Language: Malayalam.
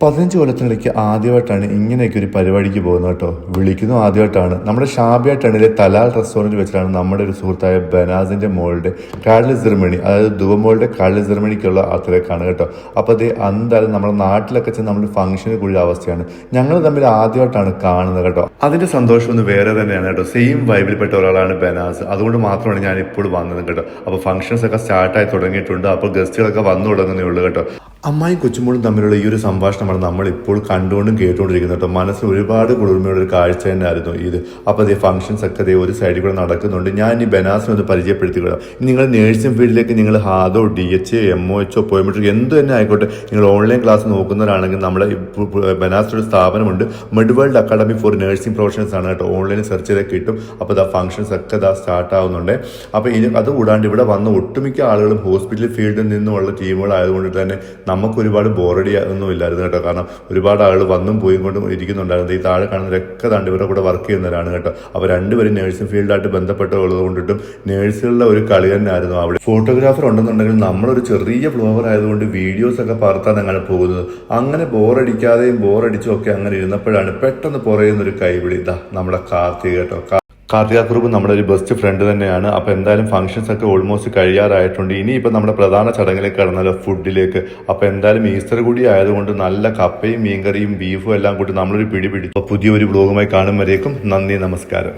15 കൊല്ലത്തിനിടയ്ക്ക് ആദ്യമായിട്ടാണ് ഇങ്ങനെയൊക്കെ ഒരു പരിപാടിക്ക് പോകുന്നത് കേട്ടോ. വിളിക്കുന്നത് ആദ്യമായിട്ടാണ്. നമ്മുടെ ഷാബിയ ടണിലെ തലാൽ റെസ്റ്റോറൻറ്റ് വെച്ചിട്ടാണ് നമ്മുടെ ഒരു സുഹൃത്തായ ബനാസിൻ്റെ മോളുടെ കാർഡിൽ സെറിമണി, അതായത് ദുബമോളുടെ കാർഡിൽ സെറിമണിക്കുള്ള അത്രയൊക്കെയാണ് കേട്ടോ. അപ്പോൾ അത് എന്തായാലും നമ്മുടെ നാട്ടിലൊക്കെ ചെന്ന് നമ്മൾ ഫംഗ്ഷന് കൂടിയ അവസ്ഥയാണ്. ഞങ്ങൾ തമ്മിൽ ആദ്യമായിട്ടാണ് കാണുന്നത് കേട്ടോ. അതിൻ്റെ സന്തോഷം ഒന്ന് വേറെ തന്നെയാണ് കേട്ടോ. സെയിം വൈബിൽപ്പെട്ട ഒരാളാണ് ബനാസ്. അതുകൊണ്ട് മാത്രമാണ് ഞാൻ ഇപ്പോൾ വന്നത് കേട്ടോ. അപ്പോൾ ഫംഗ്ഷൻസ് ഒക്കെ സ്റ്റാർട്ടായി തുടങ്ങിയിട്ടുണ്ട്. അപ്പോൾ ഗസ്റ്റുകളൊക്കെ വന്നു തുടങ്ങുന്നേ ഉള്ളൂ കേട്ടോ. അമ്മായും കൊച്ചുമോളും തമ്മിലുള്ള ഈ ഒരു സംഭാഷണമാണ് നമ്മൾ ഇപ്പോൾ കണ്ടുകൊണ്ടും കേട്ടുകൊണ്ടിരിക്കുന്നത് കേട്ടോ. മനസ്സിൽ ഒരുപാട് കുളിർമയുള്ള ഒരു കാഴ്ച തന്നെയായിരുന്നു ഇത്. അപ്പോൾ അതേ ഫംഗ്ഷൻസ് ഒക്കെ അതേ ഒരു സൈഡിൽ കൂടെ നടക്കുന്നുണ്ട്. ഞാൻ ഈ ബനാസിനെ ഒന്ന് പരിചയപ്പെടുത്തിക്കൊള്ളാം. നിങ്ങൾ നേഴ്സിംഗ് ഫീൽഡിലേക്ക് നിങ്ങൾ ഹാദോ DH MOH ബയോമെട്രിക് എന്ത് തന്നെ ആയിക്കോട്ടെ, നിങ്ങൾ ഓൺലൈൻ ക്ലാസ് നോക്കുന്നവരാണെങ്കിൽ നമ്മുടെ ബനാസിലൊരു സ്ഥാപനമുണ്ട്, മെഡ്വേൾഡ് അക്കാഡമി ഫോർ നഴ്സിംഗ് പ്രൊഫഷണൽസ് ആണ് കേട്ടോ. ഓൺലൈനിൽ സെർച്ച് ചെയ്താൽ കിട്ടും. അപ്പോൾ ഇതാ ഫംഗ്ഷൻസ് ഒക്കെ ഇതാ സ്റ്റാർട്ട് ആവുന്നുണ്ട്. അപ്പോൾ ഇനി അതുകൂടാണ്ട് ഇവിടെ വന്ന ഒട്ടുമിക്ക ആളുകളും ഹോസ്പിറ്റൽ ഫീൽഡിൽ നിന്നുമുള്ള ടീമുകളായതുകൊണ്ട് തന്നെ നമുക്ക് ഒരുപാട് ബോറടി ഒന്നും ഇല്ലായിരുന്നു കേട്ടോ. കാരണം ഒരുപാട് ആളുകൾ വന്നും പോയും കൊണ്ടും ഇരിക്കുന്നുണ്ടായിരുന്നു. ഈ താഴെ കാണുന്നവരൊക്കെ താണ്ട് ഇവരുടെ കൂടെ വർക്ക് ചെയ്യുന്നവരാണ് കേട്ടോ. അപ്പോൾ രണ്ടുപേരും നഴ്സിംഗ് ഫീൽഡായിട്ട് ബന്ധപ്പെട്ടുള്ളത് കൊണ്ടിട്ടും നേഴ്സുകളുടെ ഒരു കളി തന്നെയായിരുന്നു അവിടെ. ഫോട്ടോഗ്രാഫർ ഉണ്ടെന്നുണ്ടെങ്കിൽ നമ്മളൊരു ചെറിയ ഫ്ലോവർ ആയതുകൊണ്ട് വീഡിയോസ് ഒക്കെ പകർത്താൻ അങ്ങനെ പോകുന്നത്. അങ്ങനെ ബോറടിക്കാതെയും ബോറടിച്ചും ഒക്കെ അങ്ങനെ ഇരുന്നപ്പോഴാണ് പെട്ടെന്ന് പുറയുന്നൊരു കൈവിളി. ഇതാ നമ്മുടെ കാർത്തിക കേട്ടോ. കാർത്തിക കുറുപ്പ് നമ്മുടെ ഒരു ബെസ്റ്റ് ഫ്രണ്ട് തന്നെയാണ്. അപ്പോൾ എന്തായാലും ഫംഗ്ഷൻസ് ഒക്കെ ഓൾമോസ്റ്റ് കഴിയാറായിട്ടുണ്ട്. ഇനിയിപ്പോൾ നമ്മുടെ പ്രധാന ചടങ്ങിലേക്ക് കടന്നാലോ, ഫുഡിലേക്ക്. അപ്പോൾ എന്തായാലും ഈസ്റ്റർ കൂടി ആയതുകൊണ്ട് നല്ല കപ്പയും മീൻകറിയും ബീഫും എല്ലാം കൂടി നമ്മളൊരു പിടി പിടിച്ചു. അപ്പോൾ പുതിയൊരു വ്ലോഗുമായി കാണും വരേക്കും നന്ദി, നമസ്കാരം.